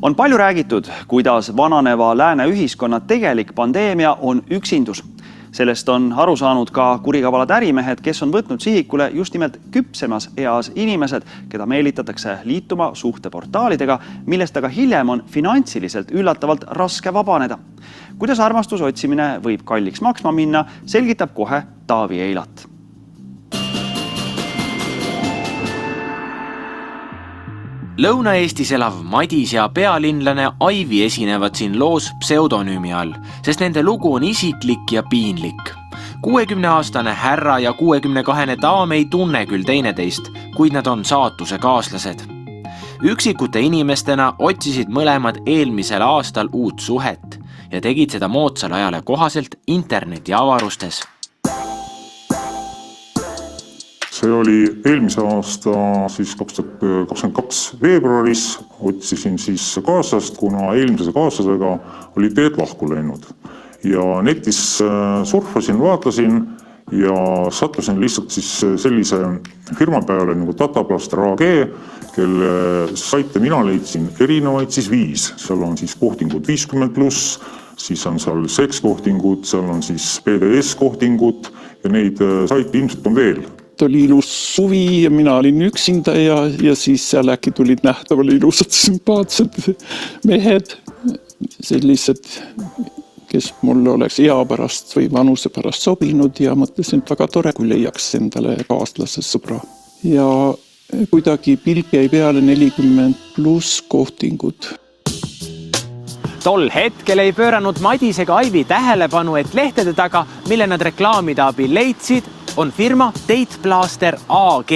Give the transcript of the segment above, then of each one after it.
On palju räägitud, kuidas vananeva lääne ühiskonna tegelik pandeemia on üksindus. Sellest on aru saanud ka kurikavalad ärimehed, kes on võtnud sihikule just nimelt küpsemas eas inimesed, keda meelitatakse liituma suhteportaalidega, millest aga hiljem on finantsiliselt üllatavalt raske vabaneda. Kuidas armastuse otsimine võib kalliks maksma minna, selgitab kohe Taavi Eilat. Lõuna-Eestis elav Madis ja pealinlane Aivi esinevad siin loos pseudonüümi all, sest nende lugu on isiklik ja piinlik. 60-aastane härra ja 62 daam ei tunne küll teineteist, kuid nad on saatuse kaaslased. Üksikute inimestena otsisid mõlemad eelmisel aastal uut suhet ja tegid seda moodsal ajale kohaselt interneti avarustes. See oli eelmise aasta 2022 veebruaris, otsisin siis kaaslast, kuna eelmise kaaslasega oli teed lahku läinud. Ja netis surfasin, vaatasin ja sattusin lihtsalt siis sellise firma peale nagu Dataplaster AG, kelle saite mina leidsin erinevaid siis 5. Seal on siis kohtingud 50+, siis on seal sekskohtingud, seal on siis PDS-kohtingud ja neid saite ilmselt on veel. Oli ilus suvi ja mina olin üksinda ja siis seal äkki tulid nähtavale ilusad sümpaatsed mehed, sellised, kes mulle oleks ea pärast või vanuse pärast sobinud ja mõtlesin, et väga tore, kui leiaks endale kaaslase sõbra. Ja kuidagi pilk jäi peale 40+ kohtingud. Tol hetkel ei pööranud Madis ega Aivi tähelepanu, et lehtede taga, mille nad reklaamide abil leidsid, on firma Dateplaster AG,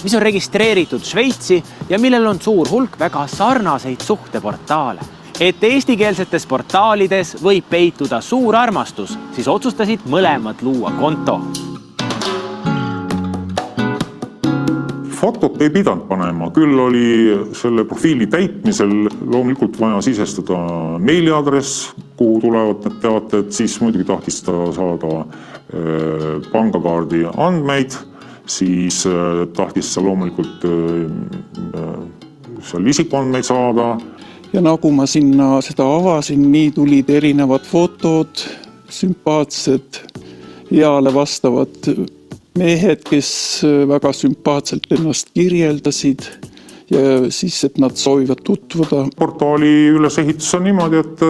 mis on registreeritud Šveitsi ja millel on suur hulk väga sarnaseid suhteportaale. Et eestikeelsetes portaalides võib peituda suur armastus, siis otsustasid mõlemad luua konto. Fotot ei pidanud panema, küll oli selle profiili täitmisel loomulikult vaja sisestada meiliadress, kuhu tulevad need teated, siis muidugi tahtis ta saada pangakaardi andmeid, siis tahtis ta loomulikult seal isikuandmeid saada. Ja nagu ma sinna seda avasin, nii tulid erinevad fotod, sümpaatsed, eale vastavad mehed, kes väga sümpaatselt ennast kirjeldasid ja siis, et nad soovivad tutvuda. Portaali ülesehitus on niimoodi, et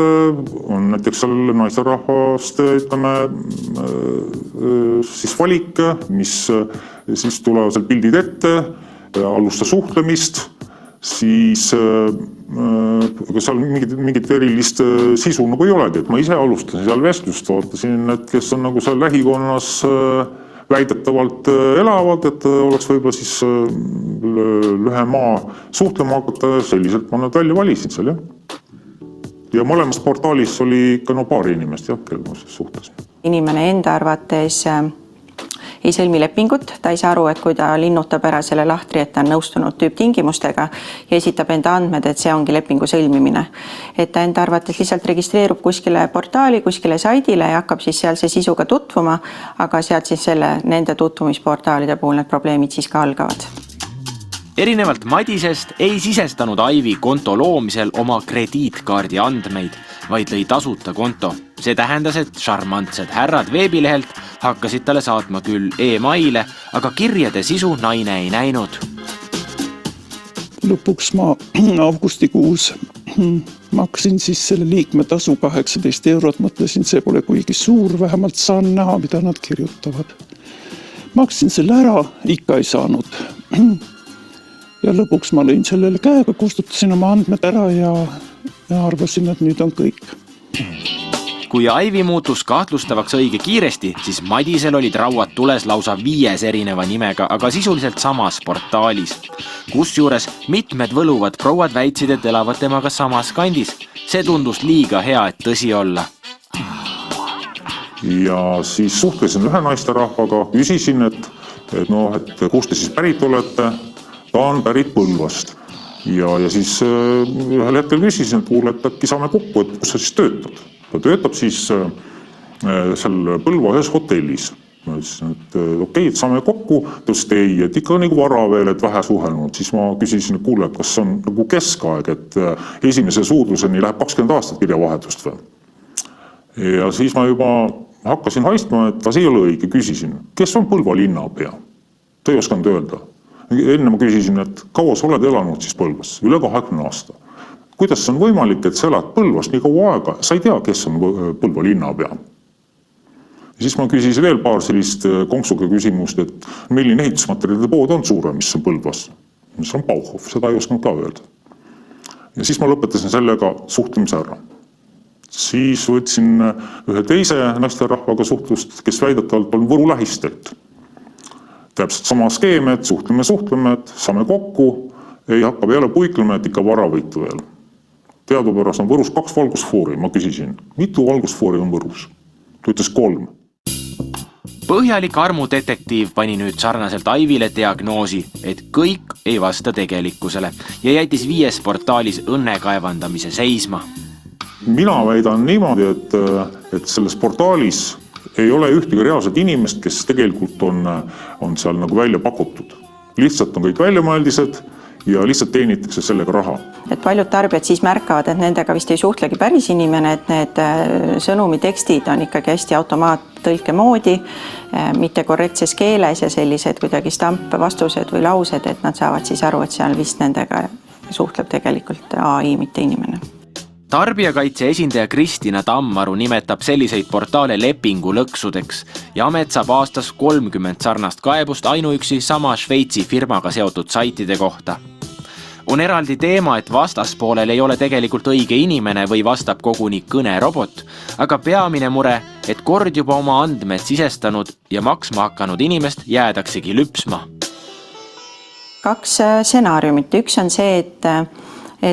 on näiteks seal naisterahvast, ütleme, siis valik, mis siis tulevad seal pildid ette, alusta suhtlemist, siis seal mingit erilist sisu nagu ei olegi, et ma ise alustasin seal vestlust, vaatasin, et kes on nagu seal lähikonnas väidetavalt elavad, et oleks võib-olla siis lühemaa suhtlema hakata, selliselt ma nad välja valisin seal, jah. Ja mõlemas portaalis oli ikka paari inimest, jah, kel ma siis suhtlesin. Inimene enda arvates ei sõlmi lepingut, ta ei saa aru, et kui ta linnutab ära selle lahtri, et ta on nõustunud tüüptingimustega ja esitab enda andmed, et see ongi lepingu sõlmimine. Et ta enda arvates lihtsalt registreerub kuskile portaali, kuskile saidile ja hakkab siis sealse sisuga tutvuma, aga sealt siis nende tutvumisportaalide puhul need probleemid siis ka algavad. Erinevalt Madisest ei sisestanud Aivi konto loomisel oma krediitkaardi andmeid, vaid lõi tasuta konto. See tähendas, et šarmantsed härrad veebilehelt hakkasid talle saatma küll e-maile, aga kirjade sisu naine ei näinud. Lõpuks ma augustikuus maksin siis selle liikmetasu 18 €, mõtlesin, see pole kuigi suur, vähemalt saan näha, mida nad kirjutavad. Maksin selle ära, ikka ei saanud. Ja lõpuks ma lõin sellele käega, kustutasin oma andmed ära ja arvasin, et nüüd on kõik. Kui Aivi muutus kahtlustavaks õige kiiresti, siis Madisel olid rauad tules lausa 5 erineva nimega, aga sisuliselt samas portaalis. Kusjuures mitmed võluvad prouad väitsid, et elavad temaga samas kandis. See tundus liiga hea, et tõsi olla. Ja siis suhtlesin ühe naisterahvaga, küsisin, et kust te siis pärit olete? Ta on pärit Põlvast. Ja siis ühel hetkel küsisin, et kuule, et äkki saame kokku, et kus sa siis töötad? Ta töötab siis seal Põlva ühes hotellis. Ma ütlesin, et okei, et saame kokku, ta ütles, et ei, et ikka nagu vara veel, et vähe suhelnud. Siis ma küsisin, et kuule, et kas on nagu keskaeg, et esimese suudluseni läheb 20 aastat kirjavahetust või. Ja siis ma juba hakkasin haistma, et see ei ole õige, küsisin, kes on Põlva linnapea? Ta ei osanud öelda. Enne ma küsisin, et kaua sa oled elanud siis Põlvas? Üle 20 aasta. Kuidas on võimalik, et sa elad Põlvas nii kaua aega? Sa ei tea, kes on Põlva linnapea. Ja siis ma küsisin veel paar sellist konksuga küsimust, et milline ehitusmaterjalide pood on suurem, mis on Põlvas. Mis on Bauhof, seda ei osanud ka öelda. Ja siis ma lõpetasin sellega suhtlemise ära. Siis võtsin ühe teise naisterahvaga suhtlust, kes väidetavalt on Võru lähistelt. Täpselt sama skeem, et suhtleme, et saame kokku, ei hakka peale puiklema, et ikka varavõitu veel. Teadupärast on Võrus 2 valgusfoori, ma küsisin, mitu valgusfoori on Võrus? Ta ütles 3. Põhjalik armudetektiiv pani nüüd sarnaselt Aivile diagnoosi, et kõik ei vasta tegelikkusele ja jättis 5 portaalis õnne kaevandamise seisma. Mina väidan niimoodi, et selles portaalis ei ole ühtegi reaalset inimest, kes tegelikult on seal nagu välja pakutud. Lihtsalt on kõik väljamõeldised ja lihtsalt teenitakse sellega raha. Et paljud tarbijad siis märkavad, et nendega vist ei suhtlegi päris inimene, et need sõnumi tekstid on ikkagi hästi automaattõlke moodi, mitte korrektses keeles ja sellised kuidagi stampvastused või laused, et nad saavad siis aru, et seal vist nendega suhtleb tegelikult AI, mitte inimene. Tarbijakaitse esindaja Kristina Tammaru nimetab selliseid portaale lepingulõksudeks ja amet saab aastas 30 sarnast kaebust ainuüksi sama Šveitsi firmaga seotud saitide kohta. On eraldi teema, et vastaspoolel ei ole tegelikult õige inimene või vastab koguni kõnerobot, aga peamine mure, et kord juba oma andmed sisestanud ja maksma hakanud inimest jäädaksegi lüpsma. 2 stsenaariumit. Üks on see, et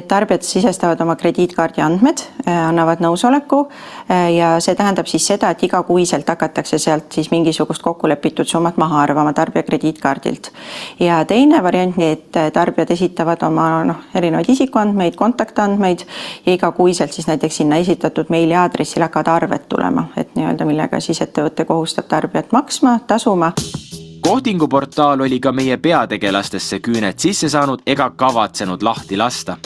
tarbijad sisestavad oma krediitkaardi andmed, annavad nõusoleku ja see tähendab siis seda, et igakuiselt hakatakse sealt siis mingisugust kokkulepitud summat maha arvama tarbija krediitkaardilt. Ja teine variant, et tarbijad esitavad oma erinevaid isikuandmeid, kontaktandmeid ja igakuiselt siis näiteks sinna esitatud meiliaadressil hakkavad arved tulema, et nii-öelda millega siis ettevõte kohustab tarbijat maksma, tasuma. Kohdinguportaal oli ka meie peategelastesse küüned sisse saanud ega kavatsenud lahti lasta.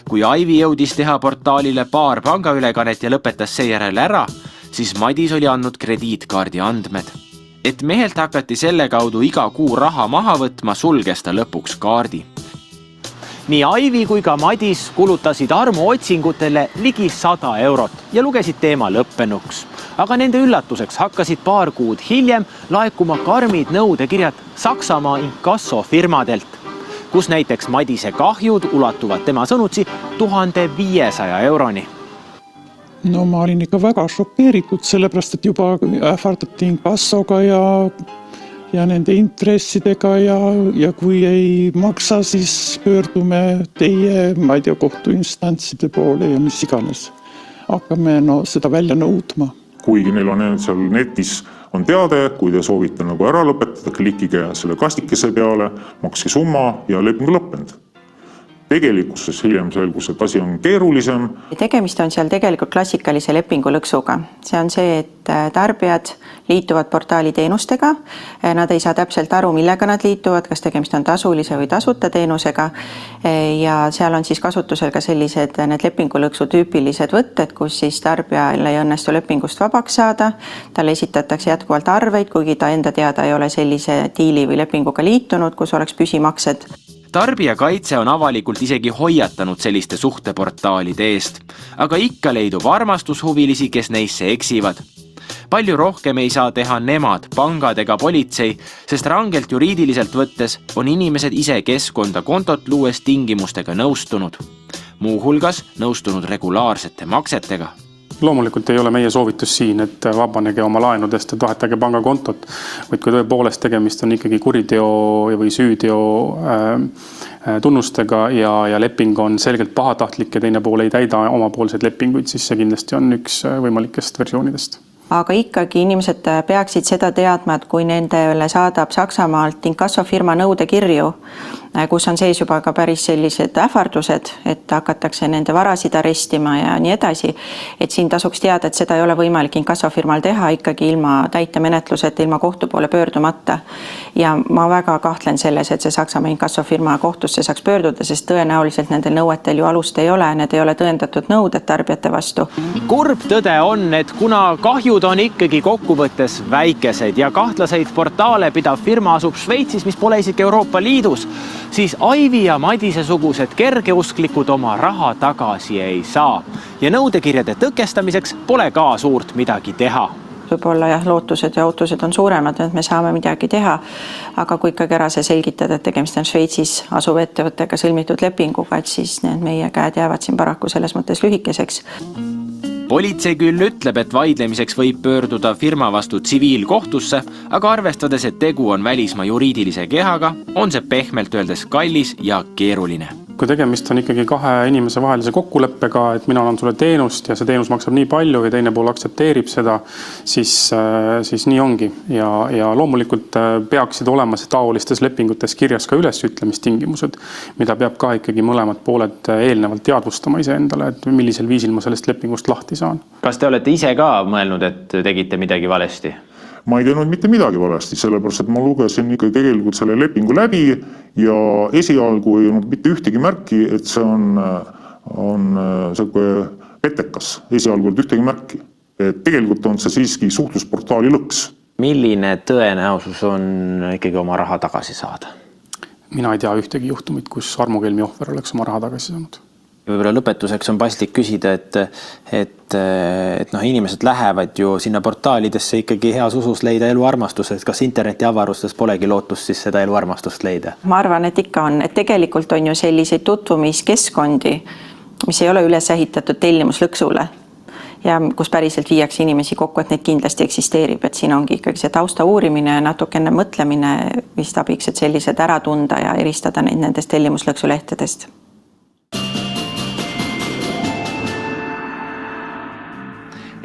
Kui Aivi jõudis teha portaalile paar pangaülekannet ja lõpetas seejärel ära, siis Madis oli andnud krediitkaardi andmed. Et mehelt hakati selle kaudu iga kuu raha maha võtma, sulges ta lõpuks kaardi. Nii Aivi kui ka Madis kulutasid armuotsingutele ligi 100 eurot ja lugesid teema lõppenuks. Aga nende üllatuseks hakkasid paar kuud hiljem laekuma karmid nõudekirjad Saksamaa inkassofirmadelt, kus näiteks Madise kahjud ulatuvad tema sõnutsi 1500 euroni. No ma olin ikka väga šokeeritud, sellepärast, et juba ähvardati inkassoga ja nende intressidega ja kui ei maksa, siis pöördume teie, ma ei tea, kohtuinstantside poole ja mis iganes. Hakkame seda välja nõudma. Kuigi neil on seal netis on teade, kui te soovite nagu ära lõpetada, klikige selle kastikese peale, makske summa ja leping lõppenud. Tegelikkuses hiljem selgus, et asi on keerulisem. Tegemist on seal tegelikult klassikalise lepingulõksuga. See on see, et tarbijad liituvad portaali teenustega. Nad ei saa täpselt aru, millega nad liituvad, kas tegemist on tasulise või tasuta teenusega. Ja seal on siis kasutusel ka sellised need lepingulõksu tüüpilised võtted, kus siis tarbijale ei õnnestu lepingust vabaks saada. Talle esitatakse jätkuvalt arveid, kuigi ta enda teada ei ole sellise diili või lepinguga liitunud, kus oleks püsimaksed. Tarbijakaitse on avalikult isegi hoiatanud selliste suhteportaalide eest, aga ikka leidub armastushuvilisi, kes neisse eksivad. Palju rohkem ei saa teha nemad, pangad ega politsei, sest rangelt juriidiliselt võttes on inimesed ise keskkonda kontot luues tingimustega nõustunud. Muuhulgas nõustunud regulaarsete maksetega. Loomulikult ei ole meie soovitus siin, et vabanege oma laenudest, et vahetage pangakontot, vaid kui tõepoolest tegemist on ikkagi kuriteo või süüteo tunnustega ja leping on selgelt pahatahtlik ja teine pool ei täida omapoolseid lepinguid, siis see kindlasti on üks võimalikest versioonidest. Aga ikkagi inimesed peaksid seda teadma, et kui nendele saadab Saksamaalt inkassofirma nõudekirju, kus on sees juba ka päris sellised ähvardused, et hakatakse nende varasid arestima ja nii edasi. Et siin tasuks teada, et seda ei ole võimalik inkassofirmal teha ikkagi ilma täitemenetluseta, ilma kohtu poole pöördumata. Ja ma väga kahtlen selles, et see Saksamaa inkassofirma kohtusse saaks pöörduda, sest tõenäoliselt nendel nõuetel ju alust ei ole, need ei ole tõendatud nõuded tarbijate vastu. Kurb tõde on, et kuna kahjud on ikkagi kokkuvõttes väikesed ja kahtlaseid portaale pidav firma asub Šveitsis, mis pole isegi Euroopa Liidus, siis Aivi ja Madise sugused kergeusklikud oma raha tagasi ei saa. Ja nõudekirjade tõkestamiseks pole ka suurt midagi teha. Võib-olla jah, lootused ja ootused on suuremad, et me saame midagi teha, aga kui ikkagi ära see selgitada, et tegemist on Šveitsis asuva ettevõttega sõlmitud lepinguga, et siis need meie käed jäävad siin paraku selles mõttes lühikeseks. Politsei küll ütleb, et vaidlemiseks võib pöörduda firma vastu tsiviilkohtusse, aga arvestades, et tegu on välismaa juriidilise kehaga, on see pehmelt öeldes kallis ja keeruline. Kui tegemist on ikkagi kahe inimese vahelise kokkuleppega, et mina annan sulle teenust ja see teenus maksab nii palju ja teine pool aktsepteerib seda, siis nii ongi. Ja loomulikult peaksid olema see taolistes lepingutes kirjas ka ülesütlemistingimused, mida peab ka ikkagi mõlemad pooled eelnevalt teadvustama iseendale, et millisel viisil ma sellest lepingust lahti saan. Kas te olete ise ka mõelnud, et tegite midagi valesti? Ma ei teinud mitte midagi valesti, sellepärast, et ma lugesin ikka tegelikult selle lepingu läbi ja esialgu ei olnud mitte ühtegi märki, et see on petekas. Esialgu ei olnud ühtegi märki. Et tegelikult on see siiski suhtlusportaali lõks. Milline tõenäosus on ikkagi oma raha tagasi saada? Mina ei tea ühtegi juhtumit, kus armukelmi ohver oleks oma raha tagasi saanud. Võib-olla lõpetuseks on paslik küsida, et inimesed lähevad ju sinna portaalidesse ikkagi heas usus leida eluarmastust, et kas interneti avarustes polegi lootust siis seda eluarmastust leida? Ma arvan, et ikka on, et tegelikult on ju selliseid tutvumiskeskkondi, mis ei ole üles ehitatud tellimuslõksule ja kus päriselt viiakse inimesi kokku, et neid kindlasti eksisteerib, et siin ongi ikkagi see tausta uurimine ja natukene mõtlemine vist abiks, et sellised ära tunda ja eristada neid nendest tellimuslõksulehtedest.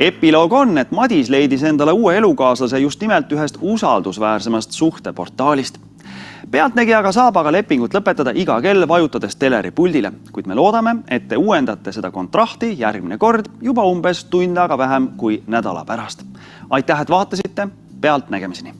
Epiloog on, et Madis leidis endale uue elukaaslase just nimelt ühest usaldusväärsemast suhteportaalist. Pealtnägijaga saab aga lepingut lõpetada iga kell vajutades teleri puldile, kuid me loodame, et te uuendate seda kontrahti järgmine kord juba umbes tund aega vähem kui nädala pärast. Aitäh, et vaatasite, pealtnägemiseni!